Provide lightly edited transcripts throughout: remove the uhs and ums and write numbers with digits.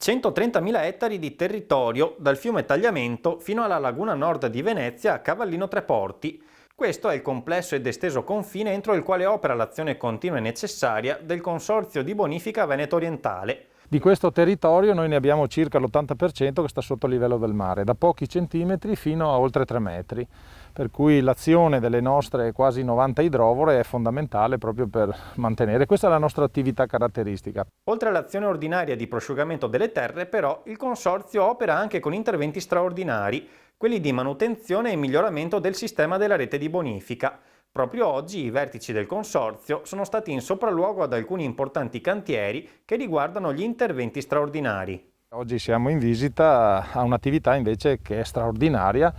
130.000 ettari di territorio, dal fiume Tagliamento fino alla laguna nord di Venezia a Cavallino Treporti. Questo è il complesso ed esteso confine entro il quale opera l'azione continua e necessaria del Consorzio di Bonifica Veneto Orientale. Di questo territorio noi ne abbiamo circa l'80% che sta sotto il livello del mare, da pochi centimetri fino a oltre 3 metri, per cui l'azione delle nostre quasi 90 idrovore è fondamentale proprio per mantenere. Questa è la nostra attività caratteristica. Oltre all'azione ordinaria di prosciugamento delle terre, però, il Consorzio opera anche con interventi straordinari, quelli di manutenzione e miglioramento del sistema della rete di bonifica. Proprio oggi i vertici del Consorzio sono stati in sopralluogo ad alcuni importanti cantieri che riguardano gli interventi straordinari. Oggi siamo in visita a un'attività invece che è straordinaria,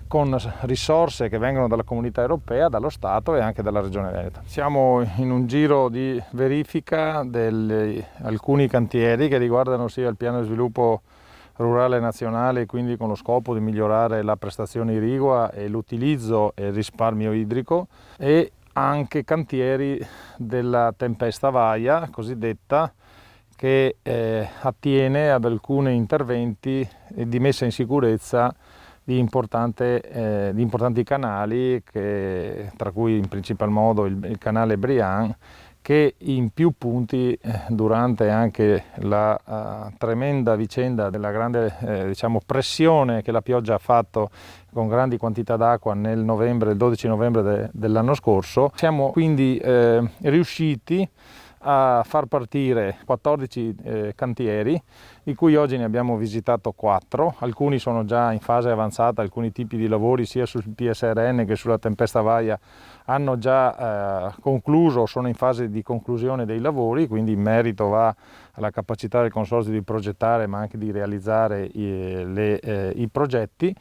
con risorse che vengono dalla Comunità Europea, dallo Stato e anche dalla Regione Veneto. Siamo in un giro di verifica di alcuni cantieri che riguardano sia il piano di sviluppo rurale nazionale, quindi con lo scopo di migliorare la prestazione irrigua e l'utilizzo e il risparmio idrico, e anche cantieri della tempesta Vaia cosiddetta, che attiene ad alcuni interventi di messa in sicurezza di importanti canali, tra cui in principal modo il canale Brian, che in più punti durante anche la tremenda vicenda della grande pressione che la pioggia ha fatto con grandi quantità d'acqua il 12 novembre dell'anno scorso, siamo quindi riusciti a far partire 14 cantieri, di cui oggi ne abbiamo visitato 4, alcuni sono già in fase avanzata, alcuni tipi di lavori sia sul PSRN che sulla tempesta Vaia hanno già concluso, sono in fase di conclusione dei lavori, quindi il merito va alla capacità del Consorzio di progettare ma anche di realizzare i progetti.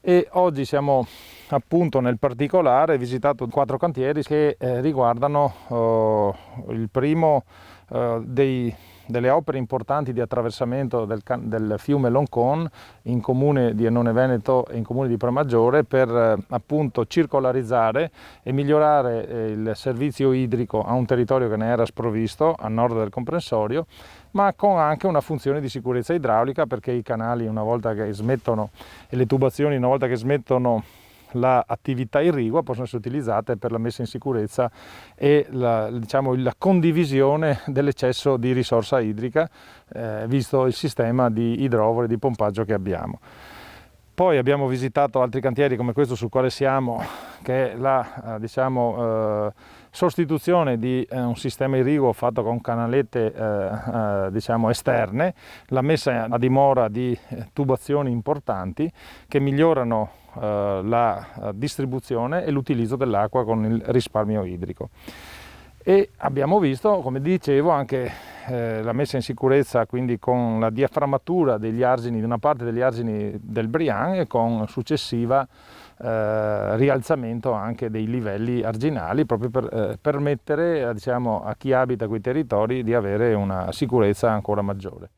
E oggi siamo appunto nel particolare visitato 4 cantieri che riguardano il primo delle opere importanti di attraversamento del fiume Loncon in comune di Annone Veneto e in comune di Pramaggiore, per appunto circolarizzare e migliorare il servizio idrico a un territorio che ne era sprovvisto a nord del comprensorio, ma con anche una funzione di sicurezza idraulica, perché i canali, una volta che smettono, e le tubazioni, una volta che smettono l'attività irrigua, possono essere utilizzate per la messa in sicurezza e la condivisione dell'eccesso di risorsa idrica, visto il sistema di idrovore di pompaggio che abbiamo. Poi abbiamo visitato altri cantieri come questo sul quale siamo, che è la sostituzione di un sistema irriguo fatto con canalette esterne, la messa a dimora di tubazioni importanti che migliorano la distribuzione e l'utilizzo dell'acqua con il risparmio idrico. E abbiamo visto, come dicevo, anche la messa in sicurezza, quindi con la diaframmatura degli argini, di una parte degli argini del Brian, e con successiva rialzamento anche dei livelli arginali, proprio per permettere a chi abita quei territori di avere una sicurezza ancora maggiore.